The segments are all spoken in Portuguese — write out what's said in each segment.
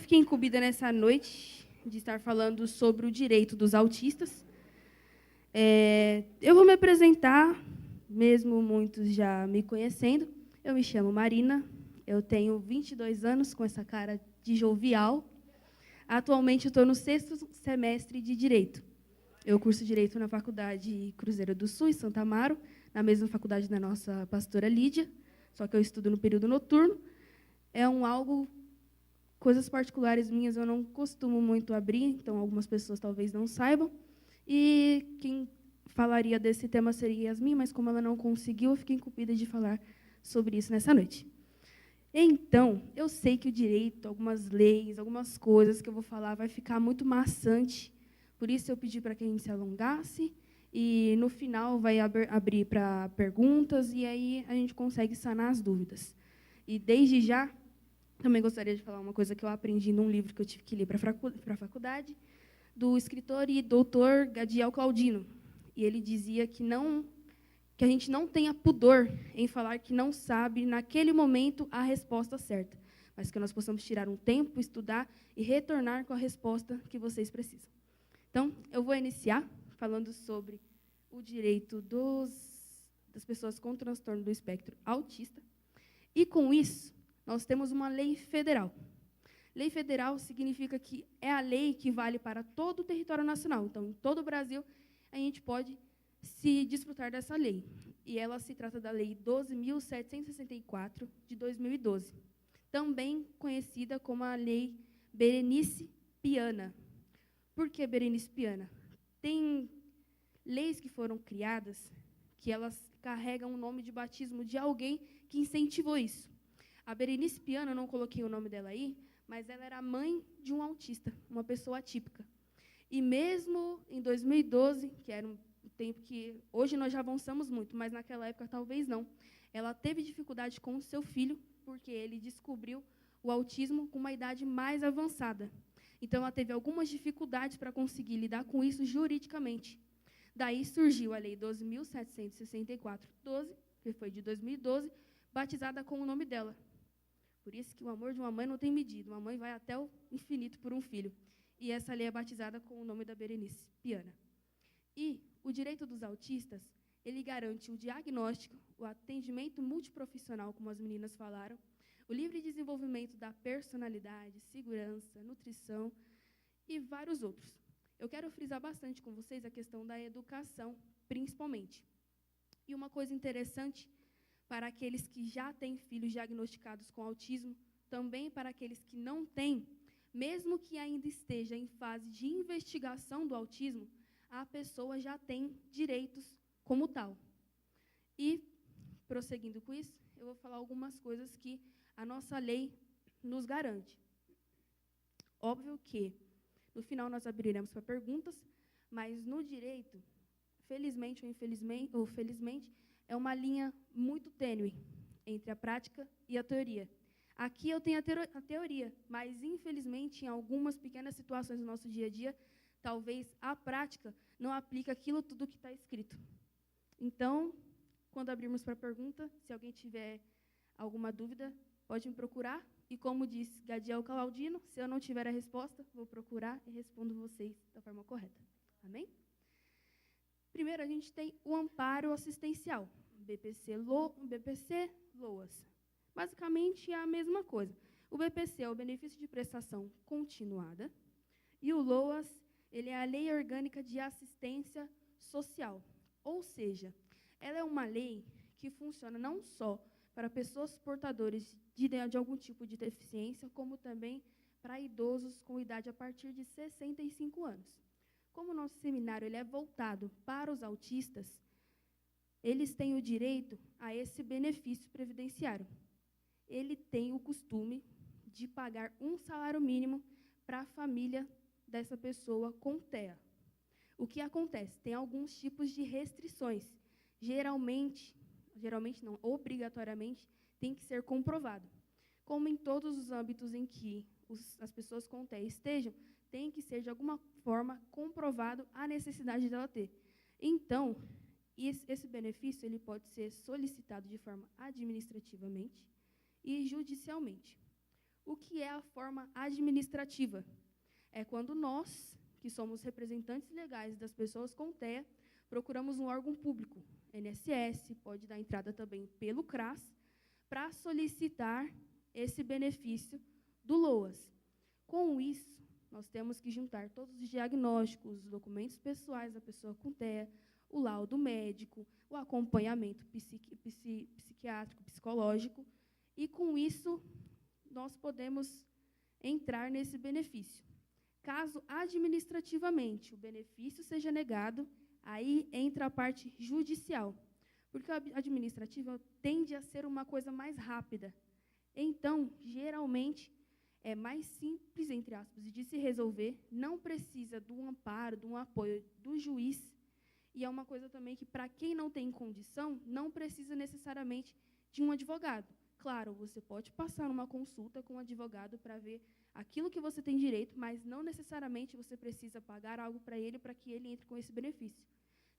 fiquei incumbida nessa noite de estar falando sobre o direito dos autistas. Eu vou me apresentar, mesmo muitos já me conhecendo. Eu me chamo Marina, eu tenho 22 anos, com essa cara de jovial. Atualmente, eu estou no 6º semestre de Direito. Eu curso Direito na Faculdade Cruzeiro do Sul, em Santa Amaro, na mesma faculdade da nossa pastora Lídia, só que eu estudo no período noturno. Coisas particulares minhas eu não costumo muito abrir, então algumas pessoas talvez não saibam. E quem falaria desse tema seria Yasmin, mas como ela não conseguiu, eu fiquei incumbida de falar sobre isso nessa noite. Então, eu sei que o direito, algumas leis, algumas coisas que eu vou falar vai ficar muito maçante, por isso eu pedi para que a gente se alongasse, e no final vai abrir para perguntas, e aí a gente consegue sanar as dúvidas. E desde já, também gostaria de falar uma coisa que eu aprendi num livro que eu tive que ler para a faculdade, do escritor e doutor Gadiel Claudino. E ele dizia que a gente não tenha pudor em falar que não sabe, naquele momento, a resposta certa, mas que nós possamos tirar um tempo, estudar e retornar com a resposta que vocês precisam. Então, eu vou iniciar falando sobre o direito das pessoas com transtorno do espectro autista. E, com isso, nós temos uma lei federal. Lei federal significa que é a lei que vale para todo o território nacional. Então, em todo o Brasil, a gente pode se desfrutar dessa lei. E ela se trata da Lei 12.764, de 2012, também conhecida como a Lei Berenice Piana. Por que Berenice Piana? Tem leis que foram criadas que elas carregam o nome de batismo de alguém que incentivou isso. A Berenice Piana, eu não coloquei o nome dela aí, mas ela era mãe de um autista, uma pessoa atípica. E mesmo em 2012, que era um tempo que hoje nós já avançamos muito, mas naquela época talvez não, ela teve dificuldade com o seu filho, porque ele descobriu o autismo com uma idade mais avançada. Então, ela teve algumas dificuldades para conseguir lidar com isso juridicamente. Daí surgiu a Lei 12.764/12, que foi de 2012, batizada com o nome dela. Por isso que o amor de uma mãe não tem medida. Uma mãe vai até o infinito por um filho. E essa lei é batizada com o nome da Berenice Piana. E o direito dos autistas, ele garante o diagnóstico, o atendimento multiprofissional, como as meninas falaram, o livre desenvolvimento da personalidade, segurança, nutrição e vários outros. Eu quero frisar bastante com vocês a questão da educação, principalmente. E uma coisa interessante para aqueles que já têm filhos diagnosticados com autismo, também para aqueles que não têm, mesmo que ainda esteja em fase de investigação do autismo, a pessoa já tem direitos como tal. E, prosseguindo com isso, eu vou falar algumas coisas que a nossa lei nos garante. Óbvio que, no final, nós abriremos para perguntas, mas no direito, felizmente ou felizmente, é uma linha muito tênue entre a prática e a teoria. Aqui eu tenho a teoria, mas, infelizmente, em algumas pequenas situações do nosso dia a dia, talvez a prática não aplique aquilo tudo que está escrito. Então, quando abrirmos para pergunta, se alguém tiver alguma dúvida, pode me procurar. E, como disse Gadiel Claudino, se eu não tiver a resposta, vou procurar e respondo vocês da forma correta. Amém? Primeiro, a gente tem o amparo assistencial, BPC, LOAS. Basicamente, é a mesma coisa. O BPC é o benefício de prestação continuada, e o LOAS, ele é a Lei Orgânica de Assistência Social. Ou seja, ela é uma lei que funciona não só para pessoas portadoras de algum tipo de deficiência, como também para idosos com idade a partir de 65 anos. Como o nosso seminário ele é voltado para os autistas, eles têm o direito a esse benefício previdenciário. Ele tem o costume de pagar um salário mínimo para a família dessa pessoa com TEA. O que acontece? Tem alguns tipos de restrições. Geralmente não, obrigatoriamente, tem que ser comprovado. Como em todos os âmbitos em que as pessoas com TEA estejam, tem que ser, de alguma forma, comprovado a necessidade dela ter. Então, esse benefício ele pode ser solicitado de forma administrativamente e judicialmente. O que é a forma administrativa? É quando nós, que somos representantes legais das pessoas com TEA, procuramos um órgão público, INSS, pode dar entrada também pelo CRAS, para solicitar esse benefício do LOAS. Com isso, nós temos que juntar todos os diagnósticos, os documentos pessoais da pessoa com TEA, o laudo médico, o acompanhamento psiquiátrico, psicológico, e, com isso, nós podemos entrar nesse benefício. Caso, administrativamente, o benefício seja negado, aí entra a parte judicial, porque a administrativa tende a ser uma coisa mais rápida. Então, geralmente, é mais simples, entre aspas, de se resolver, não precisa do amparo, do apoio do juiz, e é uma coisa também que, para quem não tem condição, não precisa necessariamente de um advogado. Claro, você pode passar numa consulta com um advogado para ver aquilo que você tem direito, mas não necessariamente você precisa pagar algo para ele para que ele entre com esse benefício.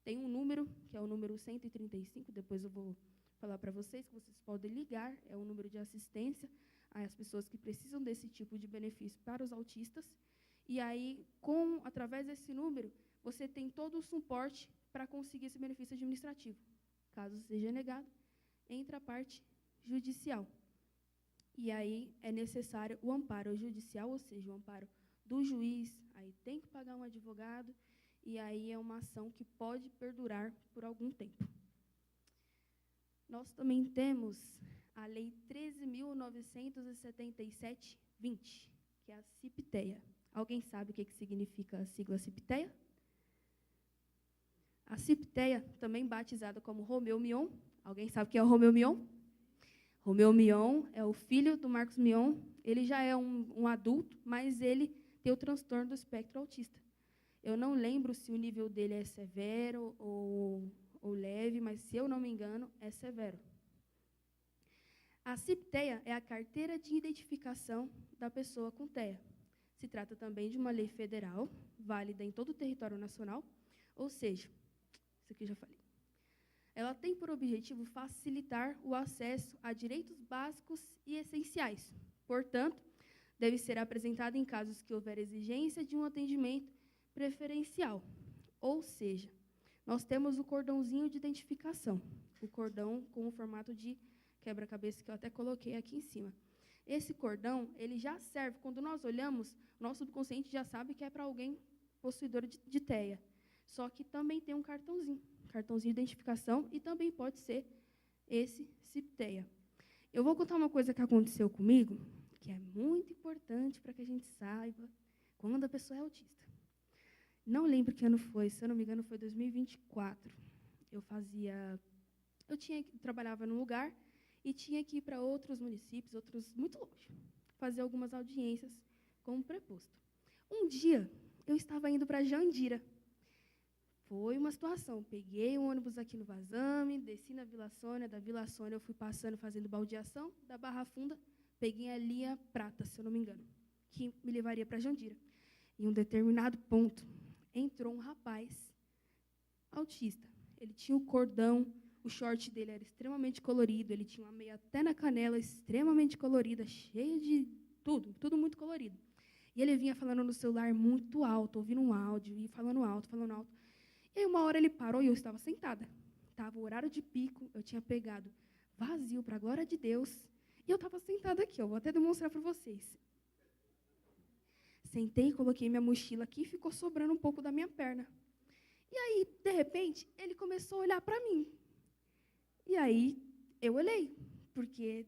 Tem um número, que é o número 135, depois eu vou falar para vocês, que vocês podem ligar, é um número de assistência às pessoas que precisam desse tipo de benefício para os autistas. E aí, através desse número, você tem todo o suporte para conseguir esse benefício administrativo. Caso seja negado, entra a parte judicial. E aí é necessário o amparo judicial, ou seja, o amparo do juiz, aí tem que pagar um advogado, e aí é uma ação que pode perdurar por algum tempo. Nós também temos a Lei 13.977/20, que é a CIP-TEA. Alguém sabe o que significa a sigla CIP-TEA? A CIP-TEA, também batizada como Romeu Mion. Alguém sabe o que é o Romeu Mion? Romeu Mion é o filho do Marcos Mion. Ele já é um adulto, mas ele tem o transtorno do espectro autista. Eu não lembro se o nível dele é severo ou leve, mas, se eu não me engano, é severo. A CIP-TEA é a carteira de identificação da pessoa com TEA. Se trata também de uma lei federal, válida em todo o território nacional, ou seja, isso aqui eu já falei. Ela tem por objetivo facilitar o acesso a direitos básicos e essenciais. Portanto, deve ser apresentada em casos que houver exigência de um atendimento preferencial. Ou seja, nós temos o cordãozinho de identificação, o cordão com o formato de quebra-cabeça que eu até coloquei aqui em cima. Esse cordão, ele já serve, quando nós olhamos, nosso subconsciente já sabe que é para alguém possuidor de TEA. Só que também tem um cartãozinho de identificação, e também pode ser esse CIP-TEA. Eu vou contar uma coisa que aconteceu comigo, que é muito importante para que a gente saiba quando a pessoa é autista. Não lembro que ano foi, se eu não me engano, foi 2024. Eu trabalhava num lugar e tinha que ir para outros municípios, outros muito longe, fazer algumas audiências como preposto. Um dia, eu estava indo para Jandira. Foi uma situação. Peguei um ônibus aqui no Vazame, desci na Vila Sônia, da Vila Sônia eu fui passando, fazendo baldeação, da Barra Funda, peguei a linha prata, se eu não me engano, que me levaria para Jandira. Em um determinado ponto, entrou um rapaz autista. Ele tinha o cordão, o short dele era extremamente colorido, ele tinha uma meia até na canela, extremamente colorida, cheia de tudo muito colorido. E ele vinha falando no celular muito alto, ouvindo um áudio, e falando alto. E aí, uma hora ele parou e eu estava sentada. Estava o horário de pico, eu tinha pegado vazio, para a glória de Deus, e eu estava sentada aqui, vou até demonstrar para vocês. Sentei, coloquei minha mochila aqui e ficou sobrando um pouco da minha perna. E aí, de repente, ele começou a olhar para mim. E aí, eu olhei, porque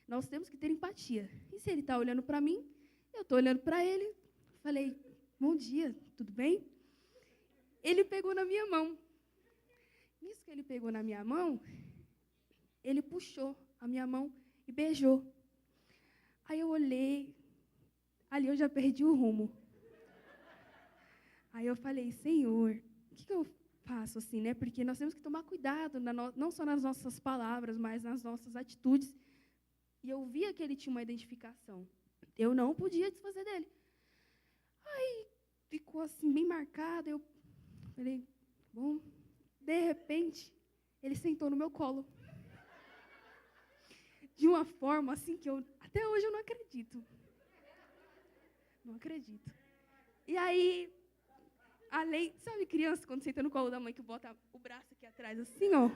nós temos que ter empatia. E se ele está olhando para mim, eu estou olhando para ele. Falei, bom dia, tudo bem? Ele pegou na minha mão. Nisso que ele pegou na minha mão, ele puxou a minha mão e beijou. Aí eu olhei, ali eu já perdi o rumo. Aí eu falei, Senhor, o que eu faço assim, né? Porque nós temos que tomar cuidado, não só nas nossas palavras, mas nas nossas atitudes. E eu via que ele tinha uma identificação. Eu não podia desfazer dele. Aí ficou assim, bem marcado. Eu falei, bom, de repente, ele sentou no meu colo. De uma forma assim que até hoje eu não acredito. Não acredito. E aí, além, sabe criança quando senta no colo da mãe que bota o braço aqui atrás assim, ó?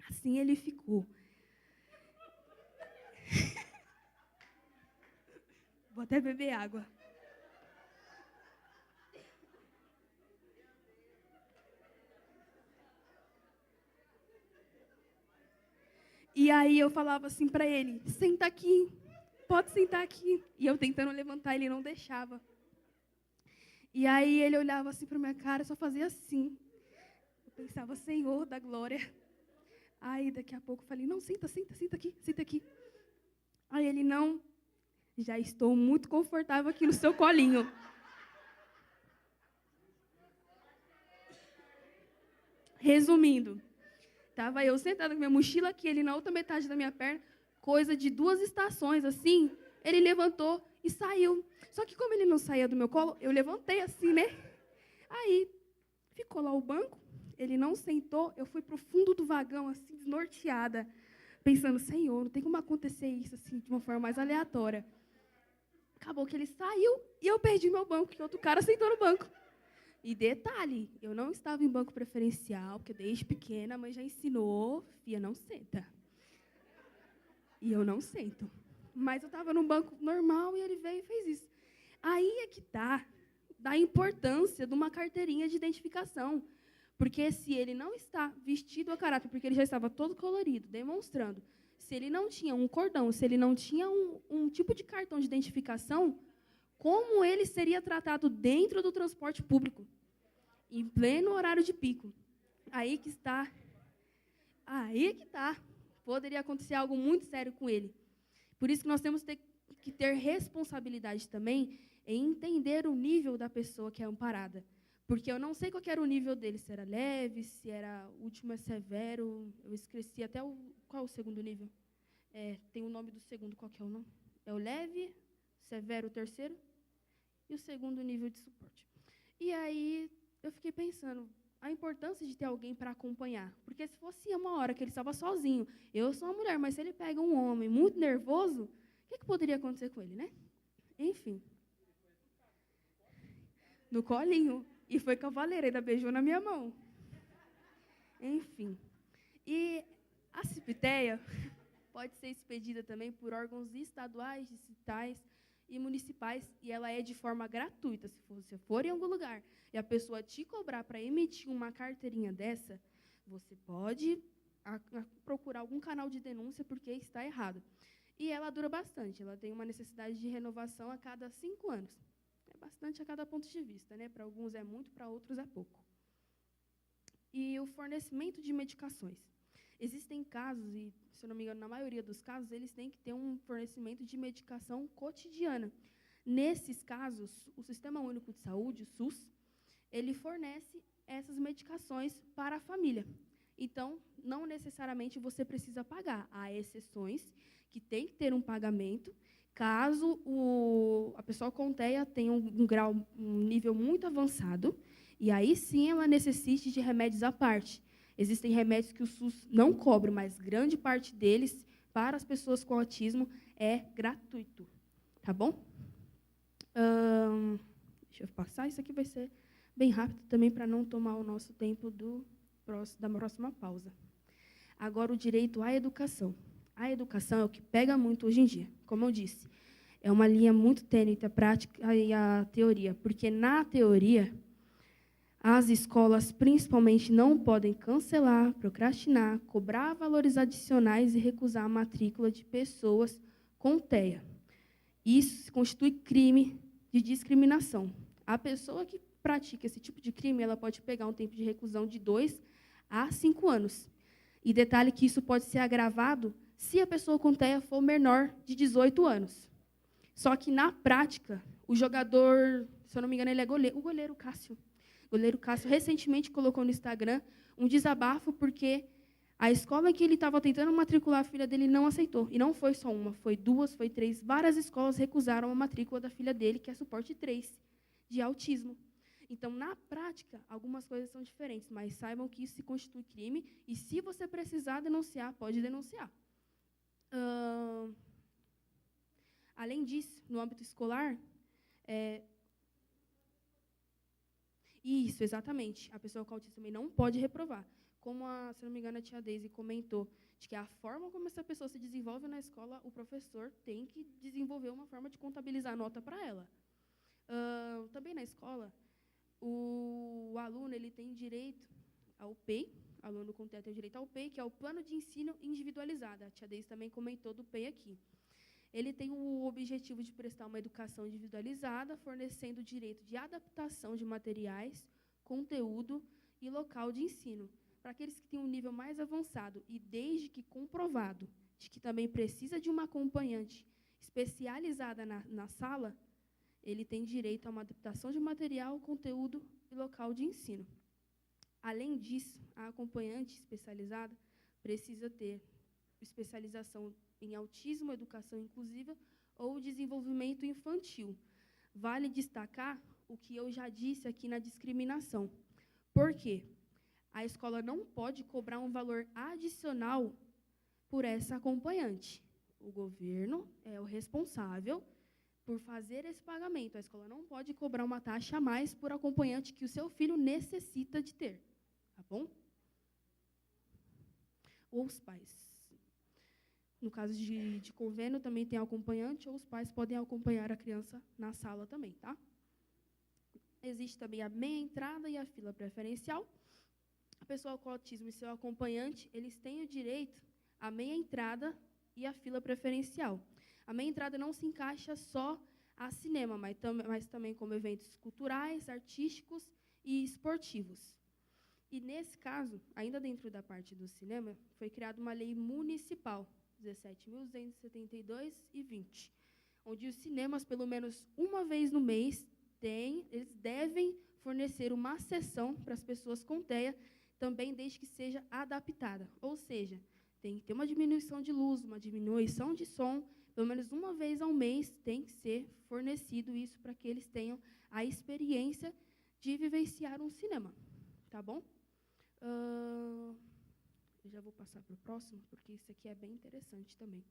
Assim ele ficou. Vou até beber água. E aí eu falava assim para ele, senta aqui, pode sentar aqui. E eu tentando levantar, ele não deixava. E aí ele olhava assim para minha cara, só fazia assim. Eu pensava, Senhor da glória. Aí daqui a pouco eu falei, não, senta aqui, senta aqui. Aí ele, não, já estou muito confortável aqui no seu colinho. Resumindo, estava eu sentada com minha mochila aqui, ele na outra metade da minha perna, coisa de 2 estações, assim, ele levantou e saiu. Só que como ele não saía do meu colo, eu levantei assim, né? Aí, ficou lá o banco, ele não sentou, eu fui para o fundo do vagão, assim, desnorteada, pensando, Senhor, não tem como acontecer isso, assim, de uma forma mais aleatória. Acabou que ele saiu e eu perdi meu banco, que outro cara sentou no banco. E detalhe, eu não estava em banco preferencial, porque desde pequena a mãe já ensinou, filha, não senta. E eu não sento. Mas eu estava num banco normal e ele veio e fez isso. Aí é que está da importância de uma carteirinha de identificação. Porque se ele não está vestido a caráter, porque ele já estava todo colorido, demonstrando, se ele não tinha um cordão, se ele não tinha um tipo de cartão de identificação, como ele seria tratado dentro do transporte público, em pleno horário de pico? Aí que está. Aí que está. Poderia acontecer algo muito sério com ele. Por isso que nós temos que ter responsabilidade também em entender o nível da pessoa que é amparada. Porque eu não sei qual era o nível dele, se era leve, se era último é severo. Eu esqueci até qual é o segundo nível. Tem o nome do segundo, qual que é o nome? É o leve, severo o terceiro, e o segundo nível de suporte. E aí eu fiquei pensando a importância de ter alguém para acompanhar. Porque se fosse uma hora que ele estava sozinho, eu sou uma mulher, mas se ele pega um homem muito nervoso, o que poderia acontecer com ele, né? Enfim. No colinho. E foi cavaleiro, ainda beijou na minha mão. Enfim. E a CIP-TEA pode ser expedida também por órgãos estaduais, distritais e municipais, e ela é de forma gratuita. Se você for em algum lugar e a pessoa te cobrar para emitir uma carteirinha dessa, você pode procurar algum canal de denúncia porque está errado. E ela dura bastante, ela tem uma necessidade de renovação a cada 5 anos. É bastante a cada ponto de vista, né? Para alguns é muito, para outros é pouco. E o fornecimento de medicações. Existem casos, e, se eu não me engano, na maioria dos casos, eles têm que ter um fornecimento de medicação cotidiana. Nesses casos, o Sistema Único de Saúde, o SUS, ele fornece essas medicações para a família. Então, não necessariamente você precisa pagar. Há exceções que tem que ter um pagamento, caso a pessoa com TEA tenha um nível muito avançado, e aí sim ela necessite de remédios à parte. Existem remédios que o SUS não cobre, mas grande parte deles, para as pessoas com autismo, é gratuito. Tá bom? Deixa eu passar, isso aqui vai ser bem rápido também, para não tomar o nosso tempo da próxima pausa. Agora, o direito à educação. A educação é o que pega muito hoje em dia. Como eu disse, é uma linha muito tênue entre a prática e a teoria, porque, na teoria, as escolas, principalmente, não podem cancelar, procrastinar, cobrar valores adicionais e recusar a matrícula de pessoas com TEA. Isso constitui crime de discriminação. A pessoa que pratica esse tipo de crime, ela pode pegar um tempo de reclusão de 2 a 5 anos. E detalhe que isso pode ser agravado se a pessoa com TEA for menor de 18 anos. Só que, na prática, o jogador, se eu não me engano, ele é goleiro, o goleiro Cássio. O goleiro Cássio recentemente colocou no Instagram um desabafo porque a escola em que ele estava tentando matricular a filha dele não aceitou. E não foi só uma, foi 2, foi 3. Várias escolas recusaram a matrícula da filha dele, que é suporte 3, de autismo. Então, na prática, algumas coisas são diferentes, mas saibam que isso se constitui crime, e se você precisar denunciar, pode denunciar. Além disso, no âmbito escolar, isso, exatamente. A pessoa com autismo também não pode reprovar. Como, se não me engano, a tia Deise comentou, de que a forma como essa pessoa se desenvolve na escola, o professor tem que desenvolver uma forma de contabilizar a nota para ela. Também na escola, o aluno ele tem direito ao PEI, aluno com TEA tem direito ao PEI, que é o Plano de Ensino Individualizado. A tia Deise também comentou do PEI aqui. Ele tem o objetivo de prestar uma educação individualizada, fornecendo o direito de adaptação de materiais, conteúdo e local de ensino. Para aqueles que têm um nível mais avançado e desde que comprovado de que também precisa de uma acompanhante especializada na sala, ele tem direito a uma adaptação de material, conteúdo e local de ensino. Além disso, a acompanhante especializada precisa ter especialização em autismo, educação inclusiva ou desenvolvimento infantil. Vale destacar o que eu já disse aqui na discriminação. Por quê? A escola não pode cobrar um valor adicional por essa acompanhante. O governo é o responsável por fazer esse pagamento. A escola não pode cobrar uma taxa a mais por acompanhante que o seu filho necessita de ter. Tá bom? Ou os pais. No caso de convênio, também tem acompanhante, ou os pais podem acompanhar a criança na sala também, tá? Existe também a meia entrada e a fila preferencial. A pessoa com autismo e seu acompanhante, eles têm o direito à meia entrada e à fila preferencial. A meia entrada não se encaixa só a cinema, mas também como eventos culturais, artísticos e esportivos. E, nesse caso, ainda dentro da parte do cinema, foi criada uma lei municipal, 17.272 e 20, onde os cinemas, pelo menos uma vez no mês, eles devem fornecer uma sessão para as pessoas com TEA, também desde que seja adaptada. Ou seja, tem que ter uma diminuição de luz, uma diminuição de som, pelo menos uma vez ao mês tem que ser fornecido isso para que eles tenham a experiência de vivenciar um cinema. Tá bom? Eu já vou passar para o próximo, porque isso aqui é bem interessante também.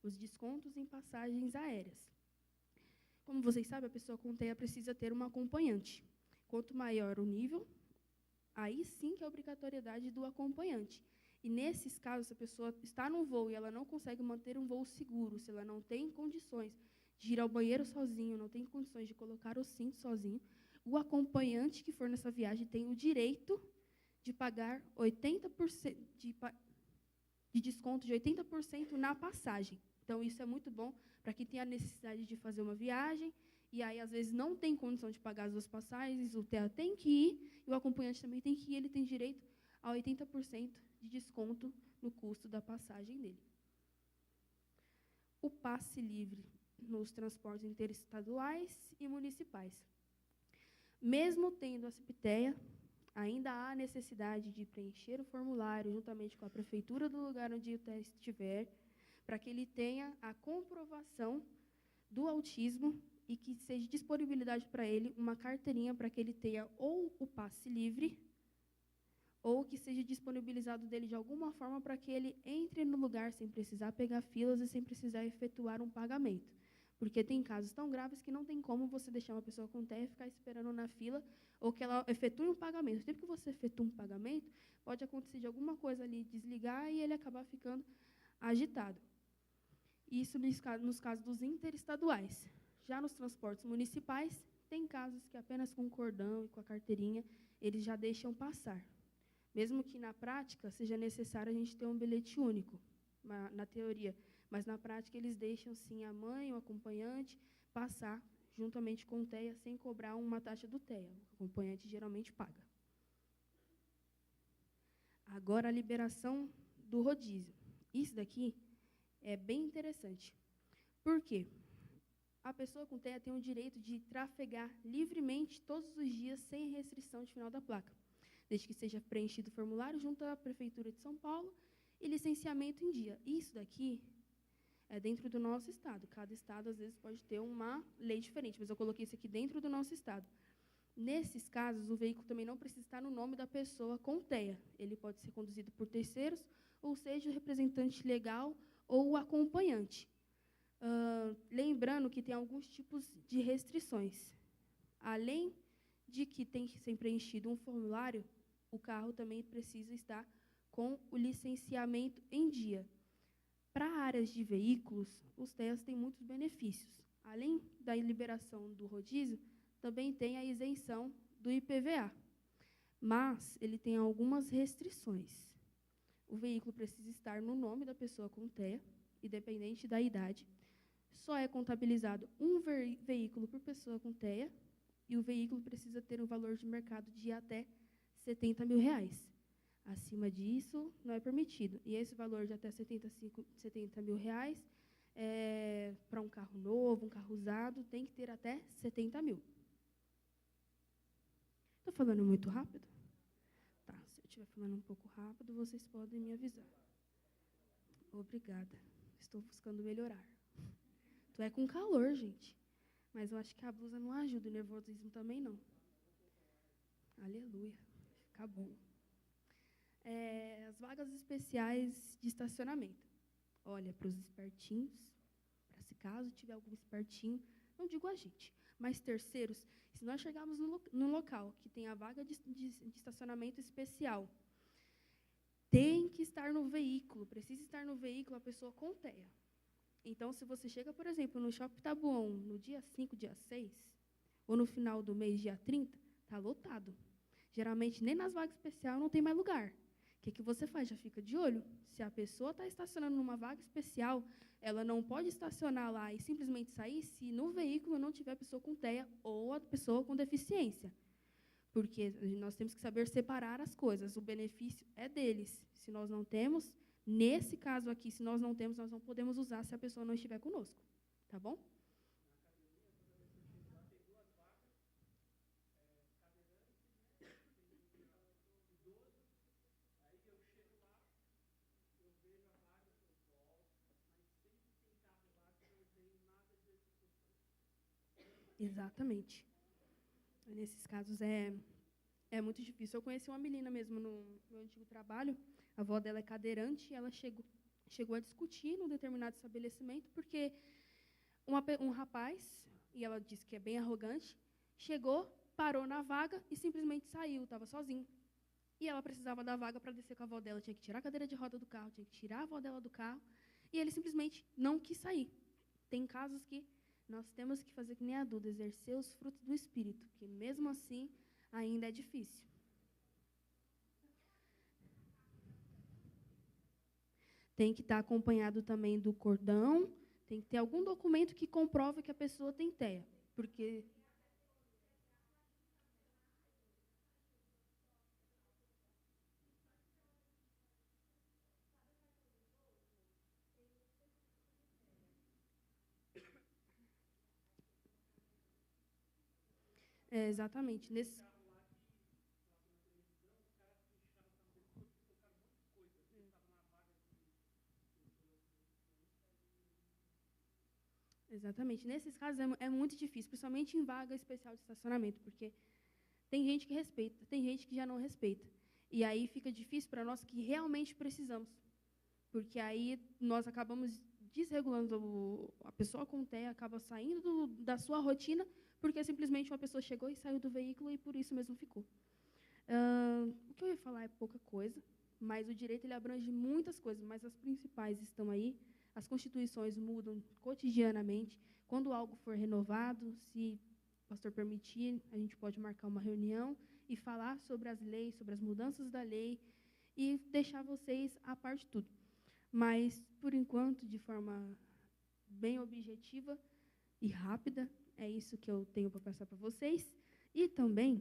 Os descontos em passagens aéreas. Como vocês sabem, a pessoa com TEA precisa ter uma acompanhante. Quanto maior o nível, aí sim que é a obrigatoriedade do acompanhante. E, nesses casos, se a pessoa está no voo e ela não consegue manter um voo seguro, se ela não tem condições de ir ao banheiro sozinho, não tem condições de colocar o cinto sozinho, o acompanhante que for nessa viagem tem o direito de pagar 80% de desconto de 80% na passagem. Então, isso é muito bom para quem tem a necessidade de fazer uma viagem e aí, às vezes, não tem condição de pagar as duas passagens, o TEA tem que ir e o acompanhante também tem que ir, ele tem direito a 80% de desconto no custo da passagem dele. O passe livre nos transportes interestaduais e municipais. Mesmo tendo a CIPTEA, ainda há necessidade de preencher o formulário juntamente com a prefeitura do lugar onde o TEA estiver, para que ele tenha a comprovação do autismo e que seja disponibilidade para ele uma carteirinha para que ele tenha ou o passe livre, ou que seja disponibilizado dele de alguma forma para que ele entre no lugar sem precisar pegar filas e sem precisar efetuar um pagamento. Porque tem casos tão graves que não tem como você deixar uma pessoa com TEA ficar esperando na fila ou que ela efetue um pagamento. Sempre que você efetua um pagamento, pode acontecer de alguma coisa ali desligar e ele acabar ficando agitado. Isso nos casos dos interestaduais. Já nos transportes municipais, tem casos que apenas com o cordão e com a carteirinha eles já deixam passar. Mesmo que na prática seja necessário a gente ter um bilhete único, na teoria, mas na prática eles deixam sim a mãe, o acompanhante, passar juntamente com o TEA sem cobrar uma taxa do TEA. O acompanhante geralmente paga. Agora a liberação do rodízio. Isso daqui é bem interessante. Por quê? A pessoa com TEA tem o direito de trafegar livremente todos os dias sem restrição de final da placa, desde que seja preenchido o formulário junto à Prefeitura de São Paulo e licenciamento em dia. Isso daqui é dentro do nosso estado. Cada estado, às vezes, pode ter uma lei diferente, mas eu coloquei isso aqui dentro do nosso estado. Nesses casos, o veículo também não precisa estar no nome da pessoa com TEA. Ele pode ser conduzido por terceiros, ou seja, o representante legal ou o acompanhante. Lembrando que tem alguns tipos de restrições. Além de que tem que ser preenchido um formulário, o carro também precisa estar com o licenciamento em dia. Para áreas de veículos, os TEAs têm muitos benefícios. Além da liberação do rodízio, também tem a isenção do IPVA. Mas ele tem algumas restrições. O veículo precisa estar no nome da pessoa com TEA, independente da idade. Só é contabilizado um veículo por pessoa com TEA, e o veículo precisa ter um valor de mercado de até R$70 mil. Acima disso, não é permitido. E esse valor de até R$70 mil, para um carro novo, um carro usado, tem que ter até R$70 mil. Estou falando muito rápido? Tá, se eu estiver falando um pouco rápido, vocês podem me avisar. Obrigada. Estou buscando melhorar. Tu é com calor, gente. Mas eu acho que a blusa não ajuda, o nervosismo também não. Aleluia. Fica bom. As vagas especiais de estacionamento. Olha, para os espertinhos, para se caso tiver algum espertinho, não digo a gente, mas terceiros, se nós chegarmos no local que tem a vaga de estacionamento especial, tem que estar no veículo, precisa estar no veículo a pessoa com TEA. Então, se você chega, por exemplo, no Shopping Taboão, no dia 5, dia 6, ou no final do mês, dia 30, está lotado. Geralmente, nem nas vagas especiais não tem mais lugar. O que você faz? Já fica de olho. Se a pessoa está estacionando numa vaga especial, ela não pode estacionar lá e simplesmente sair se no veículo não tiver a pessoa com TEA ou a pessoa com deficiência. Porque nós temos que saber separar as coisas. O benefício é deles. Se nós não temos, nesse caso aqui, se nós não temos, nós não podemos usar se a pessoa não estiver conosco. Tá bom? Exatamente. Nesses casos é muito difícil. Eu conheci uma menina mesmo no meu antigo trabalho, a avó dela é cadeirante, e ela chegou a discutir num determinado estabelecimento, porque um rapaz, e ela disse que é bem arrogante, chegou, parou na vaga e simplesmente saiu, estava sozinho. E ela precisava da vaga para descer com a avó dela, tinha que tirar a cadeira de roda do carro, tinha que tirar a avó dela do carro, e ele simplesmente não quis sair. Tem casos que nós temos que fazer que nem a Duda, exercer os frutos do Espírito, que mesmo assim ainda é difícil. Tem que estar acompanhado também do cordão, tem que ter algum documento que comprove que a pessoa tem TEA, porque... exatamente. Exatamente. Nesses casos é muito difícil, principalmente em vaga especial de estacionamento, porque tem gente que respeita, tem gente que já não respeita. E aí fica difícil para nós que realmente precisamos, porque aí nós acabamos desregulando, a pessoa com TEA acaba saindo da sua rotina, porque simplesmente uma pessoa chegou e saiu do veículo e por isso mesmo ficou. O que eu ia falar é pouca coisa, mas o direito ele abrange muitas coisas, mas as principais estão aí. As constituições mudam cotidianamente. Quando algo for renovado, se o pastor permitir, a gente pode marcar uma reunião e falar sobre as leis, sobre as mudanças da lei e deixar vocês a par de tudo. Mas, por enquanto, de forma bem objetiva e rápida, é isso que eu tenho para passar para vocês. E também,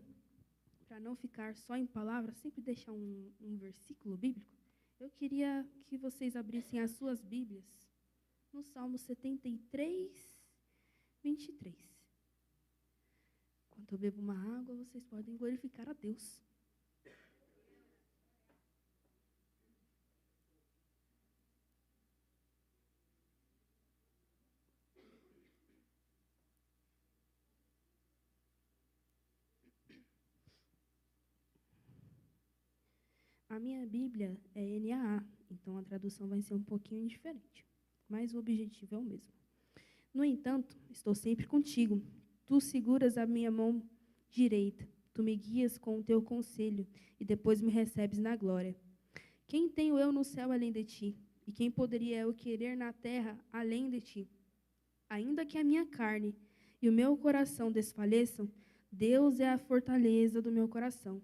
para não ficar só em palavras, sempre deixar um versículo bíblico, eu queria que vocês abrissem as suas Bíblias no Salmo 73, 23. Enquanto eu bebo uma água, vocês podem glorificar a Deus. A minha Bíblia é NAA, então a tradução vai ser um pouquinho diferente, mas o objetivo é o mesmo. No entanto, estou sempre contigo. Tu seguras a minha mão direita. Tu me guias com o teu conselho e depois me recebes na glória. Quem tenho eu no céu além de ti? E quem poderia eu querer na terra além de ti? Ainda que a minha carne e o meu coração desfaleçam, Deus é a fortaleza do meu coração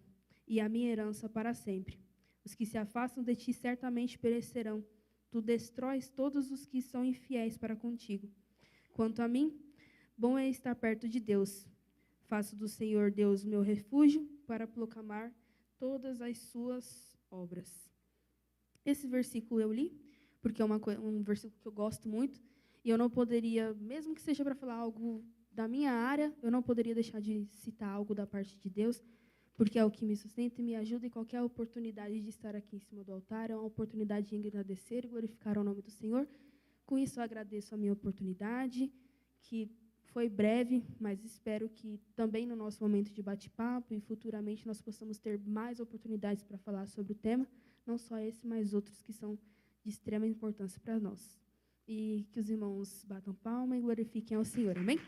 e a minha herança para sempre. Os que se afastam de ti certamente perecerão. Tu destróis todos os que são infiéis para contigo. Quanto a mim, bom é estar perto de Deus. Faço do Senhor Deus meu refúgio para proclamar todas as suas obras. Esse versículo eu li, porque é um versículo que eu gosto muito, e eu não poderia, mesmo que seja para falar algo da minha área, eu não poderia deixar de citar algo da parte de Deus, porque é o que me sustenta e me ajuda, e qualquer oportunidade de estar aqui em cima do altar é uma oportunidade de agradecer e glorificar o nome do Senhor. Com isso, eu agradeço a minha oportunidade, que foi breve, mas espero que também no nosso momento de bate-papo e futuramente nós possamos ter mais oportunidades para falar sobre o tema, não só esse, mas outros que são de extrema importância para nós. E que os irmãos batam palma e glorifiquem ao Senhor. Amém?